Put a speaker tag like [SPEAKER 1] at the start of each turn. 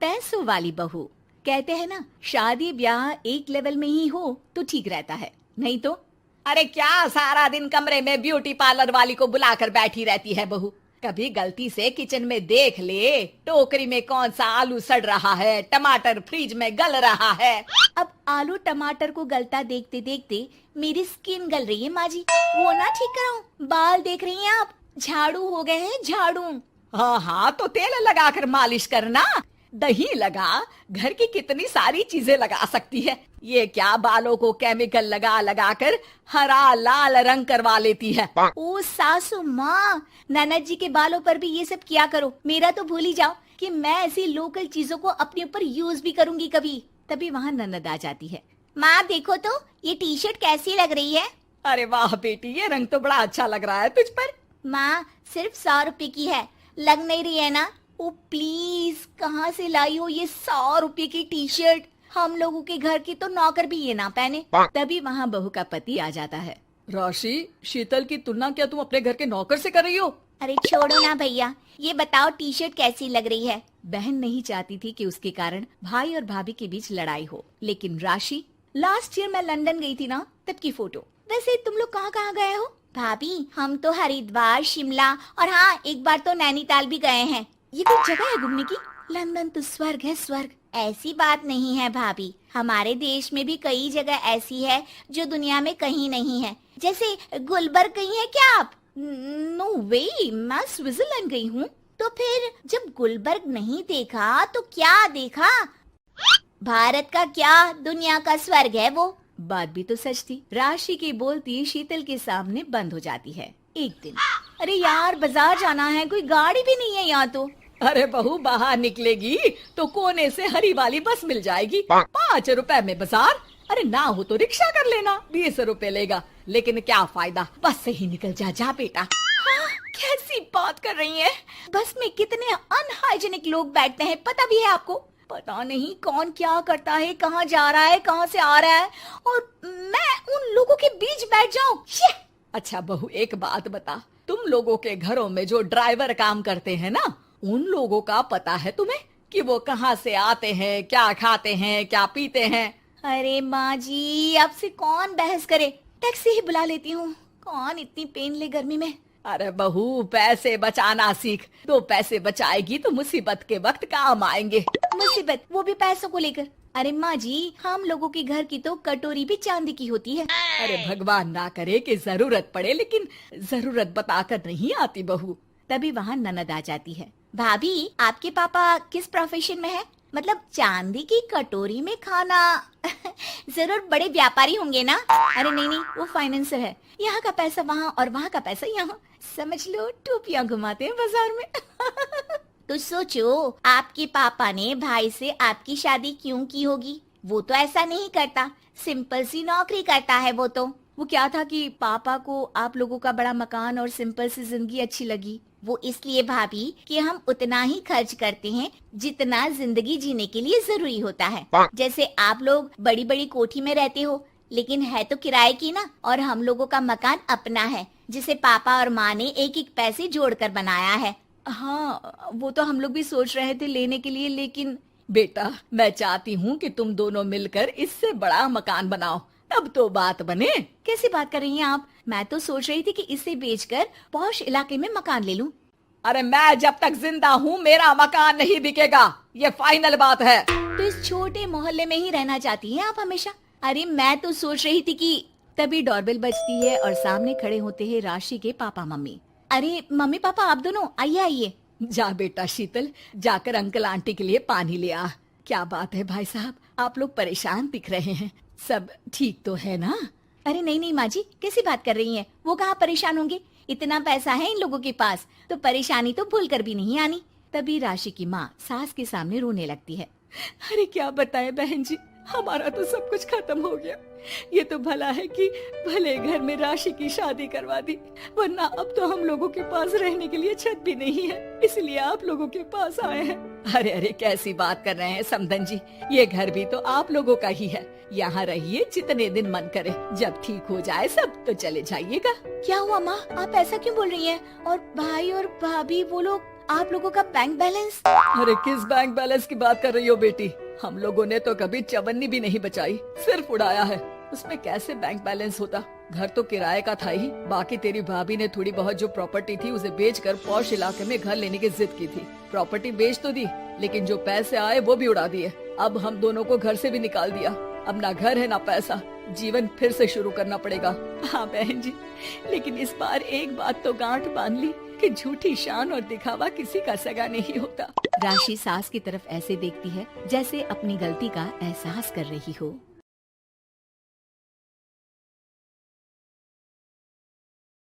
[SPEAKER 1] पैसों वाली बहू। कहते हैं ना, शादी ब्याह एक लेवल में ही हो तो ठीक रहता है, नहीं तो अरे क्या सारा दिन कमरे में ब्यूटी पार्लर वाली को बुलाकर बैठी रहती है बहू। कभी गलती से किचन में देख ले टोकरी में कौन सा आलू सड़ रहा है, टमाटर फ्रिज में गल रहा है। अब आलू टमाटर को गलता देखते देखते मेरी स्किन गल रही है माँ जी, वो ना ठीक कराऊं। बाल देख रही हैं आप, झाड़ू हो गए हैं झाड़ू। हाँ हाँ, तो तेल लगाकर मालिश करना, दही लगा, घर की कितनी सारी चीजें लगा सकती है। ये क्या बालों को केमिकल लगा लगा कर हरा लाल रंग करवा लेती है। ओ सासू माँ, ननद जी के बालों पर भी ये सब किया करो। मेरा तो भूल ही जाओ कि मैं ऐसी लोकल चीजों को अपने ऊपर यूज भी करूंगी कभी। तभी वहाँ ननद आ जाती है। माँ देखो तो ये टी शर्ट कैसी लग रही है। अरे वाह बेटी, ये रंग तो बड़ा अच्छा लग रहा है तुझ पर। माँ सिर्फ 100 रुपए की है, लग नहीं रही है ना। ओ प्लीज, कहाँ से लाई हो ये 100 रुपए की टी शर्ट। हम लोगों के घर की तो नौकर भी ये ना पहने। तभी वहाँ बहू का पति आ जाता है। राशि, शीतल की तुलना क्या तुम अपने घर के नौकर से कर रही हो? अरे छोड़ो ना भैया, ये बताओ टी शर्ट कैसी लग रही है। बहन नहीं चाहती थी कि उसके कारण भाई और भाभी के बीच लड़ाई हो, लेकिन राशि, लास्ट ईयर मैं लंदन गई थी ना, तब की फोटो। वैसे तुम लोग कहाँ कहाँ गए हो? भाभी हम तो हरिद्वार, शिमला और हाँ एक बार तो नैनीताल भी गए हैं। ये कोई जगह है घूमने की? लंदन तो स्वर्ग है, स्वर्ग। ऐसी बात नहीं है भाभी, हमारे देश में भी कई जगह ऐसी है जो दुनिया में कहीं नहीं है। जैसे गुलबर्ग गई हैं क्या आप? नो वे, मैं स्विट्जरलैंड गई हूँ। तो फिर जब गुलबर्ग नहीं देखा तो क्या देखा? भारत का क्या, दुनिया का स्वर्ग है वो। बात भी तो सच थी। राशि की बोलती शीतल के सामने बंद हो जाती है। एक दिन, अरे यार बाजार जाना है, कोई गाड़ी भी नहीं है यहाँ तो। अरे बहू, बाहर निकलेगी तो कोने से हरी वाली बस मिल जाएगी। 5 रुपए में बाजार। अरे ना हो तो रिक्शा कर लेना, 20 रुपए लेगा। लेकिन क्या फायदा, बस से ही निकल जा बेटा। हाँ, कैसी बात कर रही है? बस में कितने अनहाइजीनिक लोग बैठते हैं, पता भी है आपको? पता नहीं कौन क्या करता है, कहाँ जा रहा है, कहाँ से आ रहा है, और मैं उन लोगों के बीच बैठ जाऊं। अच्छा बहू, एक बात बता, तुम लोगों के घरों में जो ड्राइवर काम करते हैं ना, उन लोगों का पता है तुम्हें कि वो कहाँ से आते हैं, क्या खाते हैं, क्या पीते हैं? अरे माँ जी, आपसे कौन बहस करे, टैक्सी ही बुला लेती हूँ। कौन इतनी पेन ले गर्मी में। अरे बहू, पैसे बचाना सीख, तो पैसे बचाएगी तो मुसीबत के वक्त काम आएंगे। मुसीबत, वो भी पैसों को लेकर? अरे माँ जी, हम लोगों के घर की तो कटोरी भी चांदी की होती है। अरे भगवान ना करे कि जरूरत पड़े, लेकिन जरूरत बताकर नहीं आती बहू। तभी वहाँ ननद आ जाती है। भाभी, आपके पापा किस प्रोफेशन में है? मतलब चांदी की कटोरी में खाना। जरूर बड़े व्यापारी होंगे ना? अरे नहीं नहीं, वो फाइनेंसर है। यहाँ का पैसा वहाँ और वहाँ का पैसा यहाँ, समझ लो टोपियाँ घुमाते हैं बाजार में। तो सोचो, आपके पापा ने भाई से आपकी शादी क्यों की होगी? वो तो ऐसा नहीं करता, सिंपल सी नौकरी करता है वो तो। वो क्या था कि पापा को आप लोगों का बड़ा मकान और सिंपल सी जिंदगी अच्छी लगी। वो इसलिए भाभी कि हम उतना ही खर्च करते हैं जितना जिंदगी जीने के लिए जरूरी होता है। जैसे आप लोग बड़ी बड़ी कोठी में रहते हो, लेकिन है तो किराए की ना, और हम लोगों का मकान अपना है, जिसे पापा और माँ ने एक एक पैसे जोड़कर बनाया है। हाँ, वो तो हम लोग भी सोच रहे थे लेने के लिए, लेकिन बेटा मैं चाहती हूँ कि तुम दोनों मिलकर इससे बड़ा मकान बनाओ, तब तो बात बने। कैसी बात कर रही हैं आप? मैं तो सोच रही थी कि इसे बेचकर पॉश इलाके में मकान ले लूं। अरे मैं जब तक जिंदा हूँ मेरा मकान नहीं बिकेगा, ये फाइनल बात है। तो इस छोटे मोहल्ले में ही रहना चाहती हैं आप हमेशा? अरे मैं तो सोच रही थी कि। तभी डोरबेल बजती है और सामने खड़े होते हैं राशि के पापा मम्मी। अरे मम्मी पापा, आप दोनों आइए आइए। जा बेटा शीतल, जाकर अंकल आंटी के लिए पानी ले आ। क्या बात है भाई साहब, आप लोग परेशान दिख रहे हैं, सब ठीक तो है ना? अरे नहीं नहीं माँ जी, कैसी बात कर रही हैं? वो कहाँ परेशान होंगे, इतना पैसा है इन लोगों के पास, तो परेशानी तो भूल कर भी नहीं आनी। तभी राशि की माँ सास के सामने रोने लगती है। अरे क्या बताएं बहन जी, हमारा तो सब कुछ खत्म हो गया। ये तो भला है कि भले घर में राशि की शादी करवा दी, वरना अब तो हम लोगों के पास रहने के लिए छत भी नहीं है, इसलिए आप लोगों के पास आए हैं। अरे अरे कैसी बात कर रहे हैं समधन जी, ये घर भी तो आप लोगों का ही है, यहाँ रहिए जितने दिन मन करे, जब ठीक हो जाए सब तो चले जाइएगा। क्या हुआ माँ, आप ऐसा क्यों बोल रही हैं? और भाई और भाभी वो लोग आप लोगों का बैंक बैलेंस?
[SPEAKER 2] अरे किस बैंक बैलेंस की बात कर रही हो बेटी? हम लोगों ने तो कभी चवन्नी भी नहीं बचाई, सिर्फ उड़ाया है। उसमें कैसे बैंक बैलेंस होता? घर तो किराए का था ही। बाकी तेरी भाभी ने थोड़ी बहुत जो प्रॉपर्टी थी उसे बेचकर पॉश इलाके में घर लेने की जिद की थी। प्रॉपर्टी बेच तो दी, लेकिन जो पैसे आए वो भी उड़ा दिए। अब हम दोनों को घर से भी निकाल दिया। अब ना घर है ना पैसा, जीवन फिर से शुरू करना पड़ेगा।
[SPEAKER 1] हाँ बहन जी, लेकिन इस बार एक बात तो गांठ बांध ली कि झूठी शान और दिखावा किसी का सगा नहीं होता। राशि सास की तरफ ऐसे देखती है जैसे अपनी गलती का एहसास कर रही हो।